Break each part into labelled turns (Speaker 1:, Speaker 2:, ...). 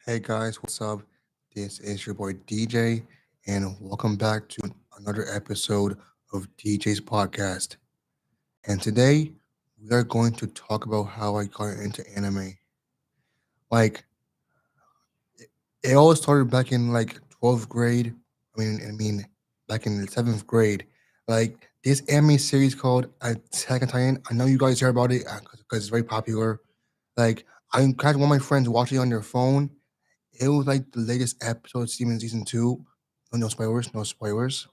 Speaker 1: Hey guys, what's up? This is your boy DJ, and welcome back to another episode of DJ's podcast. And today we are going to talk about how I got into anime. Like, it all started back in like 12th grade. I mean, back in the 7th grade. Like, this anime series called Attack on Titan. I know you guys heard about it because it's very popular. Like, I catch one of my friends watching it on their phone. It was like the latest episode, season two. No spoilers, no spoilers.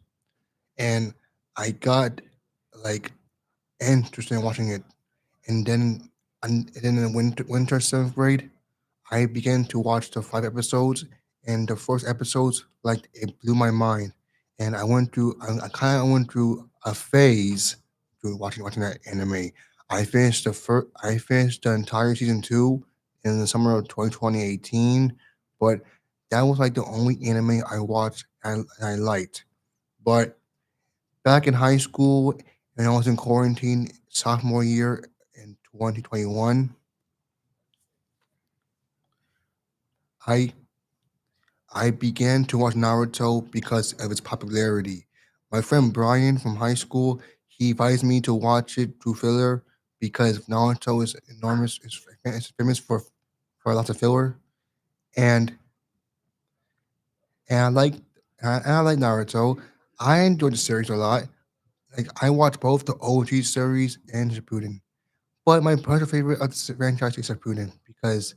Speaker 1: And I got like interested in watching it. And then in winter 7th grade, I began to watch the 5 episodes. And the first episodes, like it blew my mind. And I kind of went through a phase through watching that anime. I finished the entire season two in the summer of 2018, but that was like the only anime I watched and I liked. But back in high school, and I was in quarantine sophomore year in 2021, I I began to watch Naruto because of its popularity. My friend Brian from high school, he advised me to watch it through filler because Naruto is enormous. It's famous for lots of filler, and and I like and I like Naruto. I enjoyed the series a lot. Like I watched both the OG series and Shippuden, but my personal favorite of the franchise is Shippuden because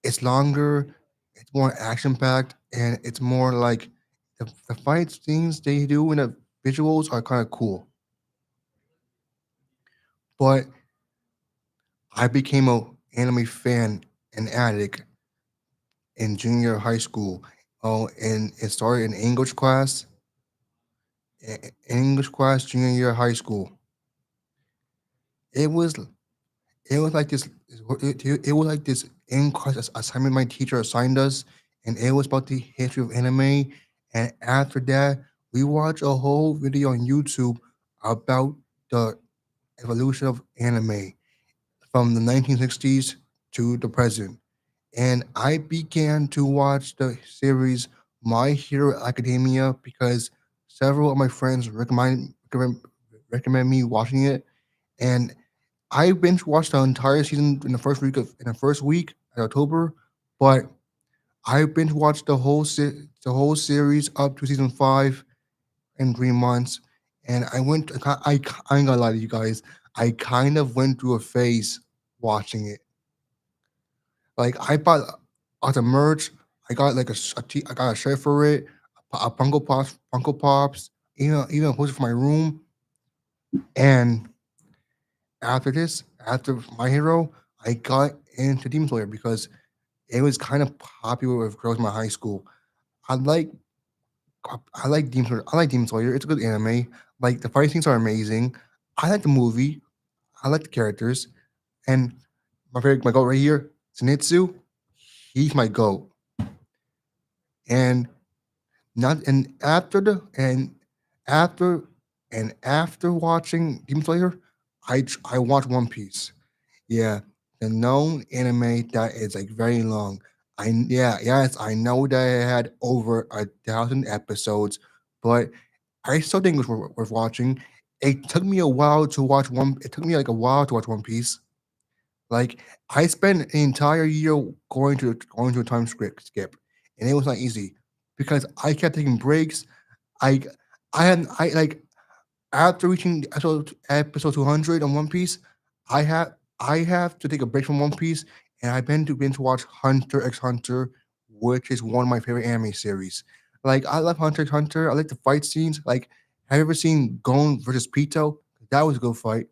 Speaker 1: it's longer, it's more action packed, and it's more like the fight scenes they do and the visuals are kind of cool. But I became a anime fan and addict in junior high school. Oh, and it started in English class, junior year of high school. It was it was like this. It was like this in class assignment my teacher assigned us, and it was about the history of anime. And after that, we watched a whole video on YouTube about the evolution of anime from the 1960s to the present. And I began to watch the series My Hero Academia because several of my friends recommend me watching it, and I binge watched the entire season in the first week in October, but I binge watched the whole series up to season five in 3 months, and I ain't gonna lie to you guys, I kind of went through a phase watching it. Like I bought all the merch, I got like I got a shirt for it, a Funko Pops, even a poster for my room, and after My Hero, I got into Demon Slayer because it was kind of popular with girls in my high school. I like I like Demon Slayer. I like Demon Slayer. It's a good anime. Like the fight scenes are amazing. I like the movie. I like the characters. And my goat right here, Zenitsu, he's my goat. And not and after after watching Demon Slayer, I watched One Piece. Yeah, the known anime that is like very long. Yes, I know that it had over 1,000 episodes, but I still think it was worth watching. It took me a while to watch one. It took me like a while to watch One Piece. Like I spent an entire year going to a skip, and it was not easy because I kept taking breaks. I I like after reaching episode 200 on One Piece, I have to take a break from One Piece, and I've been to binge watch Hunter x Hunter, which is one of my favorite anime series. Like I love Hunter x Hunter. I like the fight scenes. Like, have you ever seen Gon versus Pito? That was a good fight.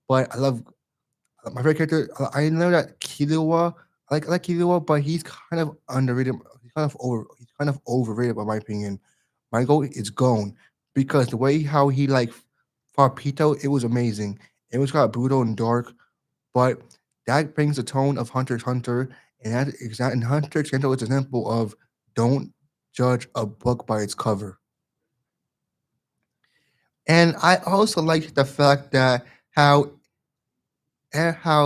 Speaker 1: But I love my favorite character. I know that Killua. I like Killua, but he's kind of underrated. He's kind of overrated, by my opinion. My goal is Gon because the way how he like fought Pito, it was amazing. It was kind of brutal and dark, but that brings the tone of Hunter x Hunter, and Hunter x Hunter is an example of don't judge a book by its cover. And I also like the fact that how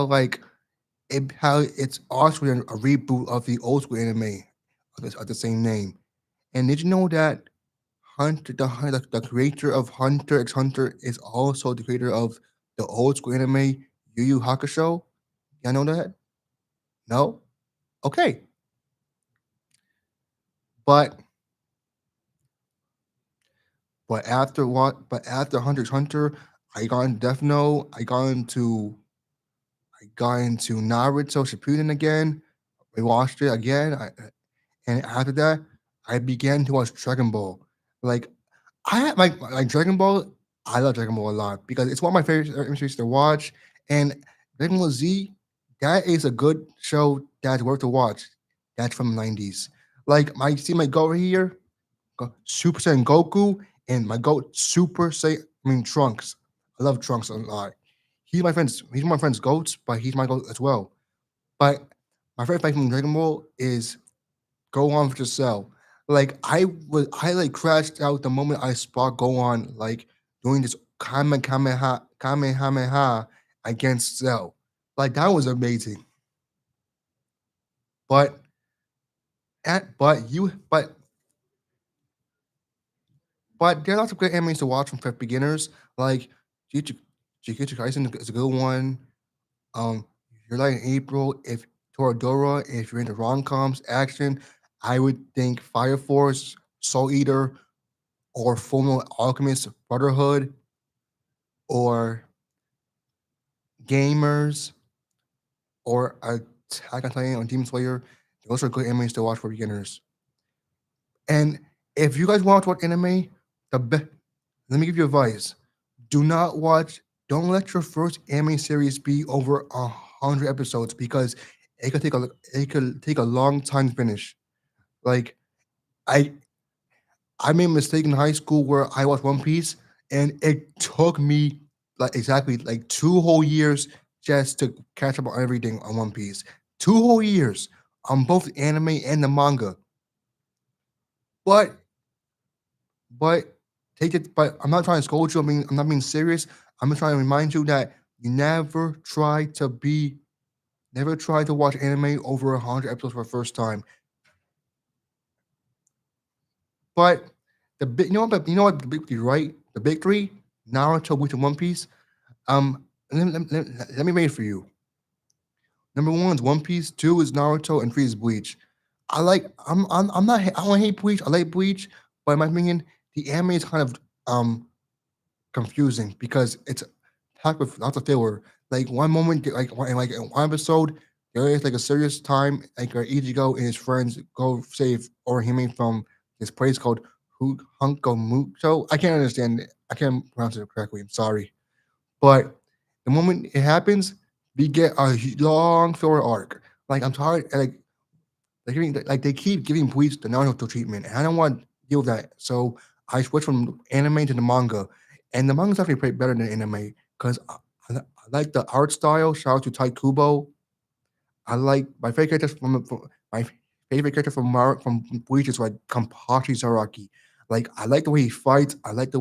Speaker 1: like how it's also a reboot of the old school anime of the same name. And did you know that the creator of Hunter x Hunter is also the creator of the old school anime Yu Yu Hakusho? Y'all know that? No? Okay. But after Hunter x Hunter, I got into Death Note, I got into Naruto Shippuden again. We watched it again. And after that, I began to watch Dragon Ball. Like I had like Dragon Ball. I love Dragon Ball a lot because it's one of my favorite series to watch. And Dragon Ball Z, that is a good show that's worth to watch. That's from the 90s. Like my goat right here, Super Saiyan Goku, and my goat Super Saiyan. I mean Trunks. I love Trunks a lot. He's my friend's goats, but he's my goat as well. But my favorite fight from Dragon Ball is Go On for Cell. Like I like crashed out the moment I saw Go On like doing this Kamehameha against Cell. Like that was amazing. But at but you but there are lots of great animes to watch from for beginners. Like Jujutsu Jujutsu Kaisen is a good one. If you're like in April, if Toradora, if you're into rom-coms, action, I would think Fire Force, Soul Eater, or Fullmetal Alchemist Brotherhood, or Gamers, or Attack on Titan or Demon Slayer. Those are good animes to watch for beginners. And if you guys want to watch anime, let me give you advice. Do not watch. Don't let your first anime series be over 100 episodes because it could take a long time to finish. Like I I made a mistake in high school where I watched One Piece and it took me like exactly like 2 whole years just to catch up on everything on One Piece. 2 whole years on both the anime and the manga. But but take it. But I'm not trying to scold you. I mean, I'm not being serious. I'm just trying to remind you that you never try to watch anime over 100 episodes for the first time. But you know what, the big three, right? The big three: Naruto, Bleach, and One Piece. Let me read it for you. Number one is One Piece. Two is Naruto, and three is Bleach. I'm not. I don't hate Bleach. I like Bleach, but in my opinion, the anime is kind of confusing because it's packed with lots of filler. Like one moment, like in one episode, there is like a serious time, like where Ichigo and his friends go save Orihime from this place called Hunko. I can't understand it. I can't pronounce it correctly. I'm sorry, but the moment it happens, we get a long filler arc. Like I'm tired. Like they keep giving Bleach the Naruto treatment, and I don't want to deal with that. So I switched from anime to the manga, and the manga's actually pretty better than anime because I like the art style. Shout out to Tai Kubo. I like my favorite character from my favorite character from Bleach is like Kampachi Zaraki. Like I like the way he fights. I like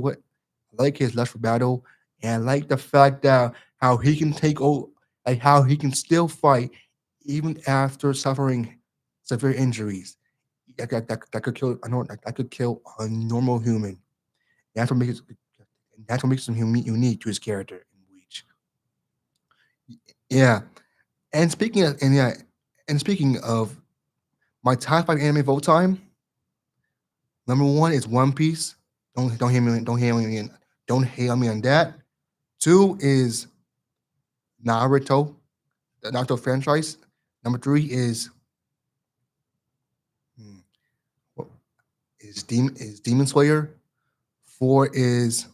Speaker 1: his lust for battle, and I like the fact that how he can take over, like how he can still fight even after suffering severe injuries. That could kill. I know that could kill a normal human. That's what makes it, that's what makes him unique to his character in Bleach. Yeah, and speaking of my top five anime of all time, number one is One Piece. Don't hate on me on that. Two is Naruto, the Naruto franchise. Number three hmm, what is Demon Slayer. Four is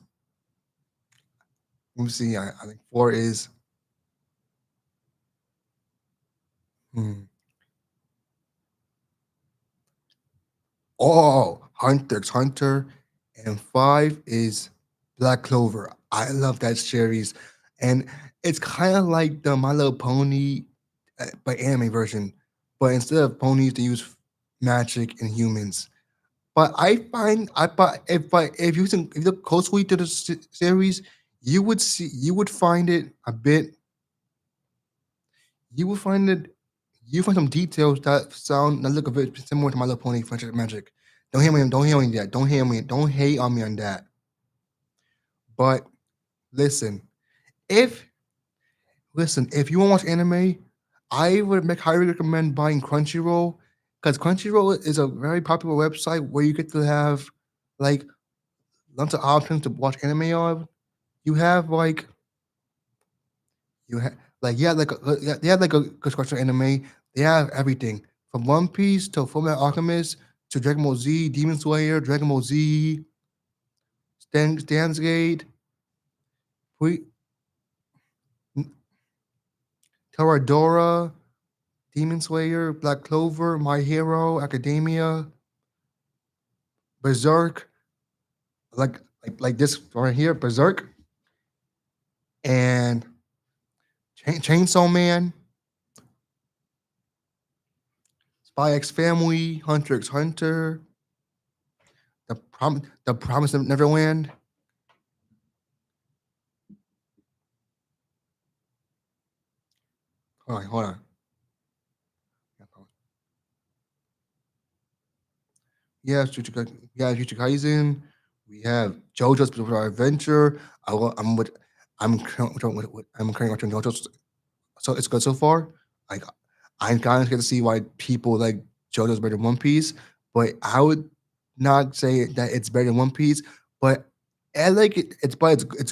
Speaker 1: let me see. I think four is hmm, Hunter x Hunter, and five is Black Clover. I love that series, and it's kind of like the My Little Pony, but anime version. But instead of ponies, they use magic and humans. But I find I but if you look closely to the series, you would find it a bit you will find it. You find some details that look a bit similar to My Little Pony Friendship Magic. Don't hate on that. Don't hate on me on that. But listen, if if you want to watch anime, I would highly recommend buying Crunchyroll because Crunchyroll is a very popular website where you get to have like lots of options to watch anime on. You have you have they have like a construction anime. They have everything from One Piece to Fullmetal Alchemist to Dragon Ball Z, Demon Slayer, Dragon Ball Z, Stan's Gate, Toradora, Demon Slayer, Black Clover, My Hero, Academia, Berserk, like this right here, Berserk, and Chainsaw Man, Spy X Family, Hunter X Hunter, The Promise of Neverland. Hold on. Jujutsu Kaisen. We have JoJo's Bizarre Adventure. I'm currently watching JoJo's, so it's good so far. Like I'm kind of scared to see why people like JoJo's better than One Piece, but I would not say that it's better than One Piece. But I like it. It's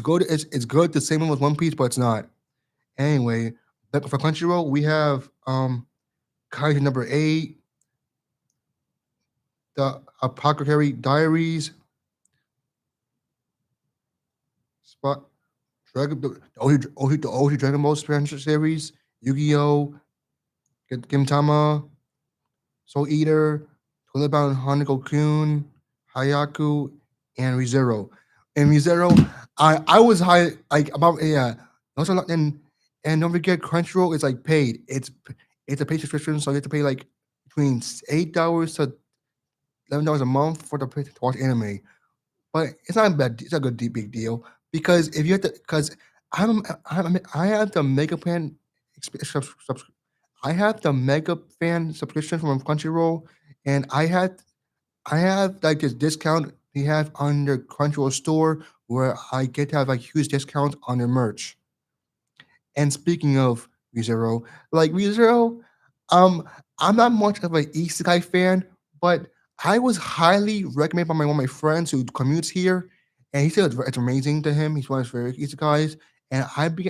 Speaker 1: good. It's good the same with One Piece, but it's not. Anyway, but for Crunchyroll, we have Kaiju number 8, the Apothecary Diaries, Spot Dragon the OG Dragon Ball Super series, Yu-Gi-Oh, Gintama, Soul Eater, Toilet Bound Hanako Kun, Hayaku, and ReZero. And ReZero, I was high like about yeah. Also, and don't forget Crunchyroll is like paid. It's a paid subscription, so you have to pay like between $8 to $11 a month for to watch anime. But it's not a bad. It's a good big deal because if you have to, because I have the Mega Plan. I have the Mega Fan subscription from Crunchyroll, and I have like this discount they have on their Crunchyroll store where I get to have like huge discounts on their merch. And speaking of ReZero, like ReZero, um, I'm not much of an Isekai fan, but I was highly recommended by one of my friends who commutes here, and he said it's amazing to him. He's one of his favorite Isekais, and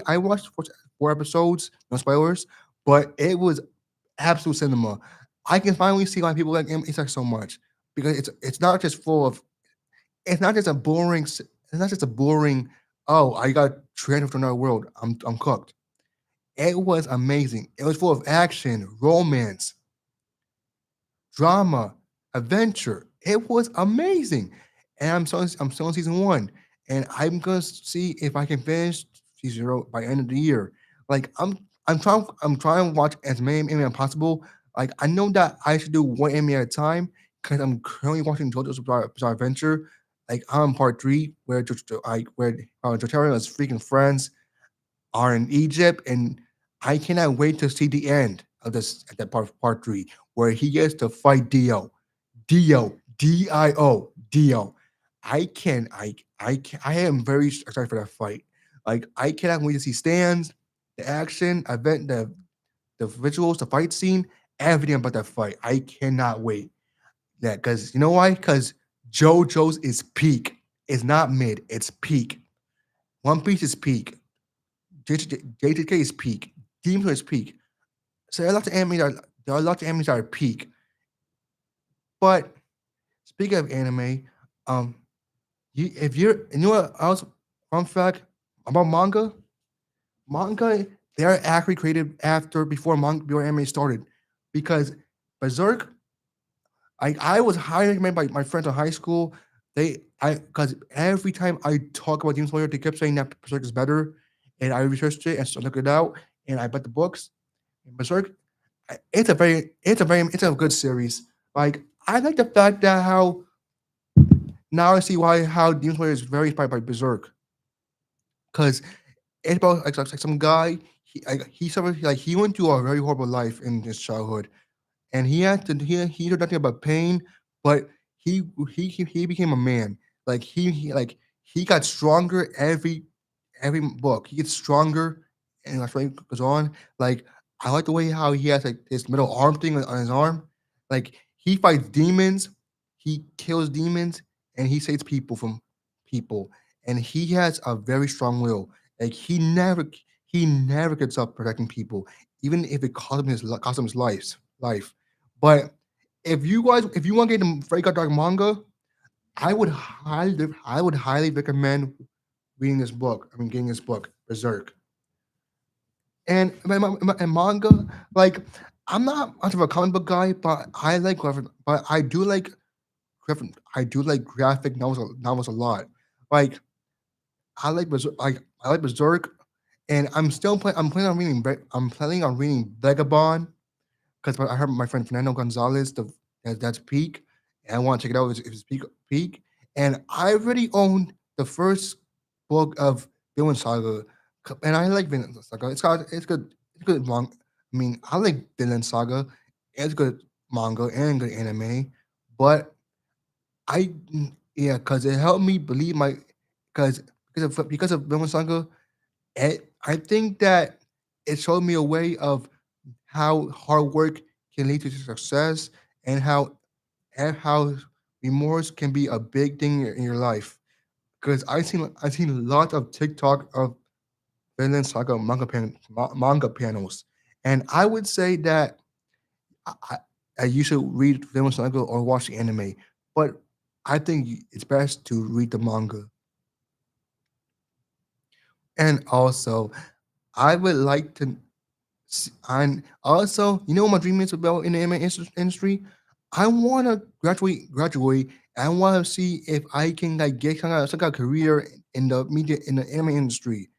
Speaker 1: I watched four episodes, no spoilers, but it was absolute cinema. I can finally see why people like Isekai so much because it's not just full of it's not just a it's not just a boring. Oh, I got transferred to another world. I'm cooked. It was amazing. It was full of action, romance, drama, adventure. It was amazing. And I'm still on season 1. And I'm gonna see if I can finish season 0 by end of the year. Like I'm trying to watch as many anime as possible. Like I know that I should do one anime at a time because I'm currently watching JoJo's Bizarre Adventure. Like I'm part 3 where Jotaro is freaking friends are in Egypt, and I cannot wait to see the end of this at that part 3 where he gets to fight Dio. I am very excited for that fight. Like I cannot wait to see stands, the action, the visuals, the fight scene, everything about that fight. I cannot wait. Yeah, because you know why? Because JoJo's is peak. It's not mid. It's peak. One Piece is peak. JJK is peak. Demon Slayer is peak. So there are lots of animes that are peak. But speaking of anime, um, if you're you know what else fun fact about manga they're actually created after before anime started because Berserk I was highly recommended by my friends in high school. I because every time I talk about Demon Slayer, they kept saying that Berserk is better, and I researched it and so looked it out, and I bought the books. And Berserk, it's a good series. Like I like the fact that how now I see why how Demon Slayer is very inspired by Berserk because it's about like some guy. he suffered like he went through a very horrible life in his childhood, and he knew nothing about pain, but he became a man. Like he got stronger every book. He gets stronger, and that's why he goes on. Like I like the way how he has like his middle arm thing on his arm. Like he fights demons, he kills demons, and he saves people from people. And he has a very strong will. Like he never gets up protecting people, even if it cost him his life. But if you want to get the Very God Dark manga, I would highly recommend reading this book. I mean, getting this book, Berserk. And manga, like I'm not much of a comic book guy, but but I do like graphic novels a lot. Like I like Berserk, and I'm planning on reading Vagabond because I heard my friend Fernando Gonzalez that's Peak, and I want to check it out if it's Peak. And I already owned the first book of Vinland Saga, and I like Vinland Saga. It's good long. I mean, I like Vinland Saga. It's good manga and good anime, but yeah, because it helped me believe my because because of Vinland Saga, I think that it showed me a way of how hard work can lead to success, and how remorse can be a big thing in your life. Because I've seen lots of TikTok of Vinland Saga manga panels, and I would say that I, I you should read Vinland Saga or watch the anime, but I think it's best to read the manga. And also, I would like to and also, you know what my dream is about in the anime industry? I want to graduate. I want to see if I can like get some kind of career in the media in the anime industry.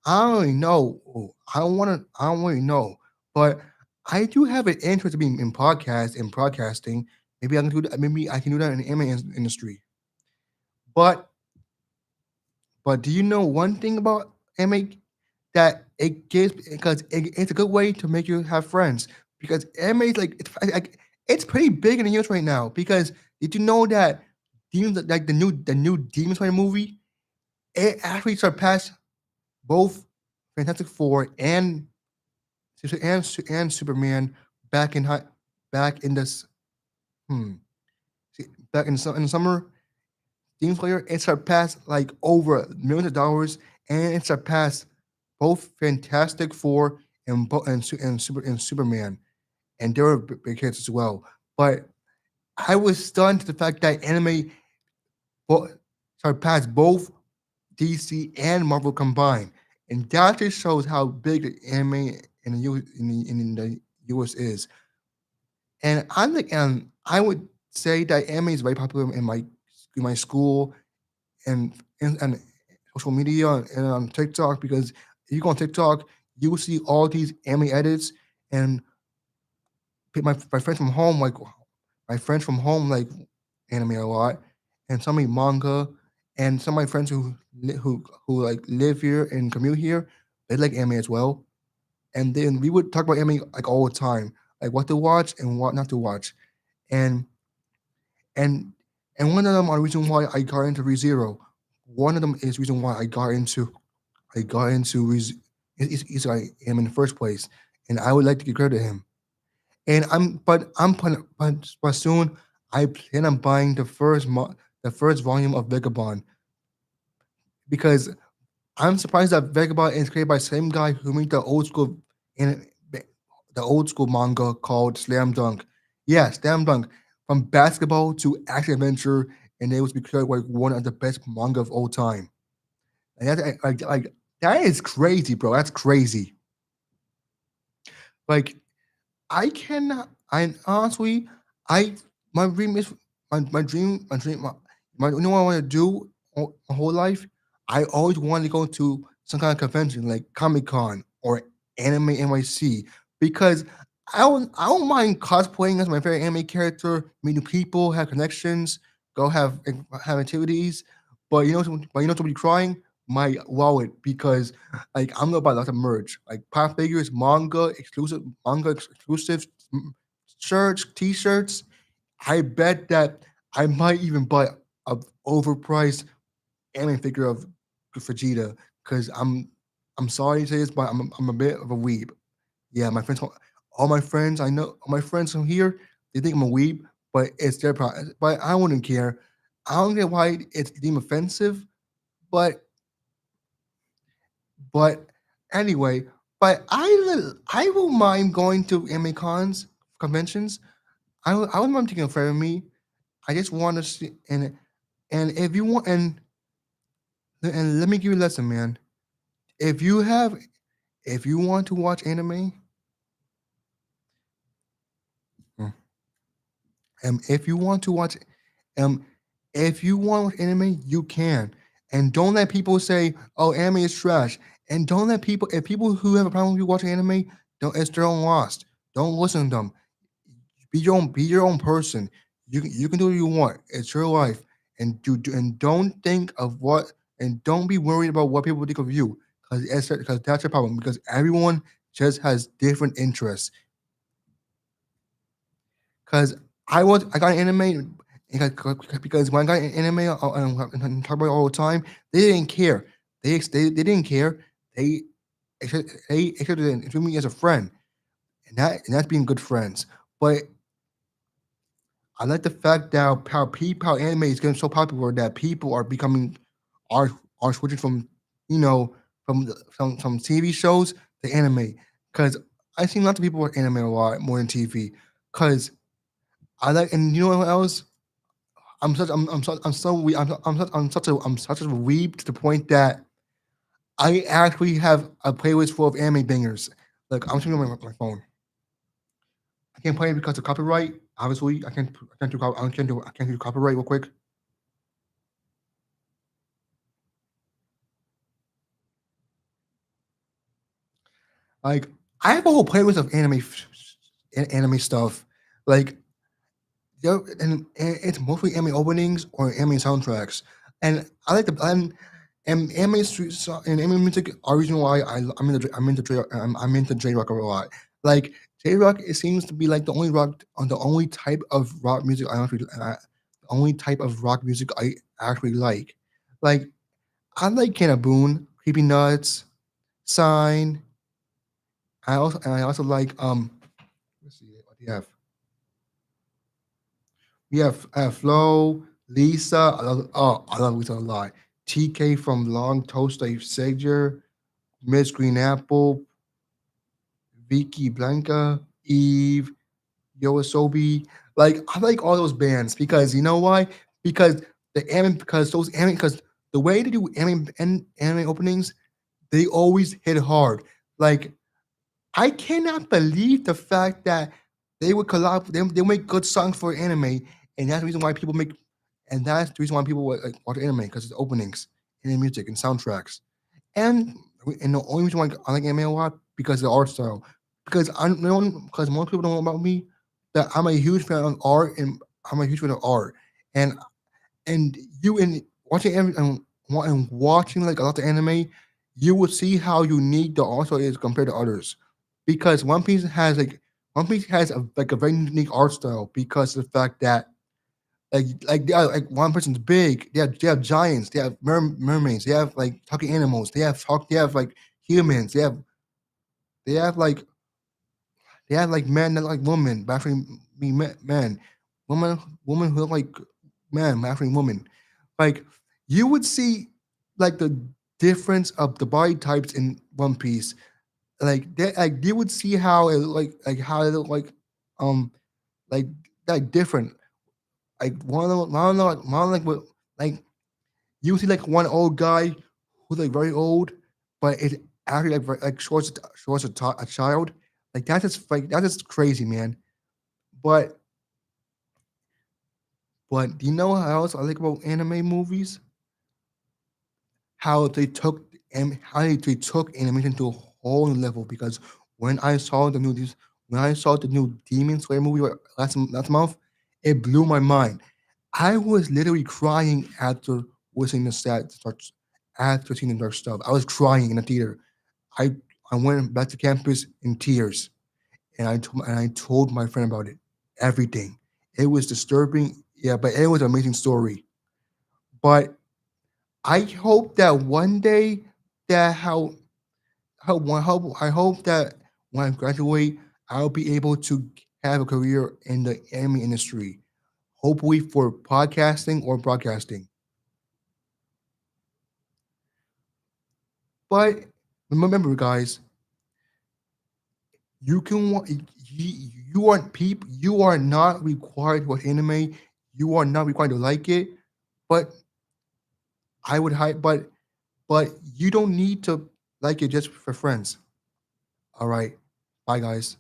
Speaker 1: I don't really know. I don't really know, but I do have an interest in being in podcast and broadcasting. Maybe I can do that. Maybe I can do that in the anime industry. But do you know one thing about anime that it gives because it's a good way to make you have friends because anime is like it's pretty big in the news right now because did you know that Demon like the new Demon Slayer movie it actually surpassed both Fantastic Four and Superman back in high back in this hmm see, back in the summer. Demon Slayer, it surpassed like over millions of dollars, and it surpassed both Fantastic Four and Superman, and they were big hits as well. But I was stunned to the fact that anime bo- surpassed both DC and Marvel combined, and that just shows how big the anime in the in the US is. And I would say that anime is very popular in my school and social media and on TikTok because if you go on TikTok, you will see all these anime edits and my friends from home like anime a lot, and some of manga, and some of my friends who like live here and commute here, they like anime as well. And then we would talk about anime like all the time, like what to watch and what not to watch, and and one of them are the reason why I got into ReZero. One of them is reason why I got into is I am in the first place, and I would like to get credit to him. And but soon I plan on buying the first volume of Vagabond because I'm surprised that Vagabond is created by the same guy who made in the old school manga called Slam Dunk. Yeah, Slam Dunk from basketball to action adventure, and it was declared like one of the best manga of all time. And like that is crazy, bro. That's crazy. Like I cannot. I honestly, I my dream is my dream. You know what I want to do my whole life? I always wanted to go to some kind of convention like Comic Con or Anime NYC because I don't mind cosplaying as my favorite anime character, meeting people, have connections, go have activities. But you know somebody crying? my wallet because like I'm gonna buy lots of merch, like pop figures, manga exclusive shirts, t-shirts. I bet that I might even buy a overpriced anime figure of Vegeta because I'm sorry to say this, but I'm a bit of a weeb. Yeah, my friends, all my friends I know, all my friends from here, they think I'm a weeb, but it's their problem. But I wouldn't care. I don't get why it's deemed offensive, but but anyway, but I will mind going to anime cons conventions. I wouldn't mind taking a friend with me. I just want to see and if you want and let me give you a lesson, man. If you have if you want to watch anime, mm, if you want to watch um if you want anime, you can. And don't let people say, "Oh, anime is trash." And don't let people if people who have a problem with you watching anime, don't it's their own loss. Don't listen to them. Be your own person. You can do what you want. It's your life. And don't think of what and don't be worried about what people think of you because that's your problem because everyone just has different interests. Because I got an anime because when I got an anime and talk about it all the time, they didn't care. They didn't care. They accepted me as a friend, and that's being good friends. But I like the fact that how anime is getting so popular that people are becoming are are switching from from TV shows to anime because I see lots of people watch anime a lot more than TV because I like and you know what else I'm such a weeb to the point that I actually have a playlist full of anime bangers. Like I'm showing my phone. I can't play it because of copyright. Obviously, I can't do copyright real quick. Like I have a whole playlist of anime stuff. Like and it's mostly anime openings or anime soundtracks. And I like the and anime and anime music are reason why I'm into J rock a lot. Like J rock, it seems to be like the only type of rock music the only type of rock music I actually like. Like I like Kenna Boone, Creepy Nuts, Sign. I also like let's see what do you have. We have Flo, Lisa. I love Lisa a lot. TK from Long Toast Savior, Miss Green Apple, Vicky Blanca, Eve, Yoasobi. Like I like all those bands because you know why? Because because the way they do anime openings, they always hit hard. Like I cannot believe the fact that they would collab. They make good songs for anime, and that's the reason why people make, and that's the reason why people would, like watch anime because it's openings, and the music and soundtracks, and and the only reason why I like anime a lot because of the art style. Because I know because most people don't know about me that I'm a huge fan of art and I'm a huge fan of art, and and you in watching and watching like a lot of anime, you will see how unique the art style is compared to others. Because One Piece has a very unique art style because of the fact that like one person's big, they have giants, they have mermaids, they have like talking animals, they have like humans, they have like they have like men that like women, but actually be men, women women who look like men, but actually women. Like you would see like the difference of the body types in One Piece. Like you would see how it like how it look um like different. Like one like what like you see like one old guy who's like very old, but it actually like shows a child. Like that's just crazy, man. But do you know what else I like about anime movies? How they took animation to a whole new level. Because when I saw the new Demon Slayer movie last month, it blew my mind. I was literally crying after listening to that. after seeing the dark stuff. I was crying in the theater. I I went back to campus in tears, and I told my friend about it. Everything. It was disturbing, yeah, but it was an amazing story. But I hope that one day that how I hope that when I graduate, I'll be able to have a career in the anime industry, hopefully for podcasting or broadcasting. But remember, guys, you can you are people. You are not required to watch anime. You are not required to like it. But I would but you don't need to like it just for friends. All right, bye, guys.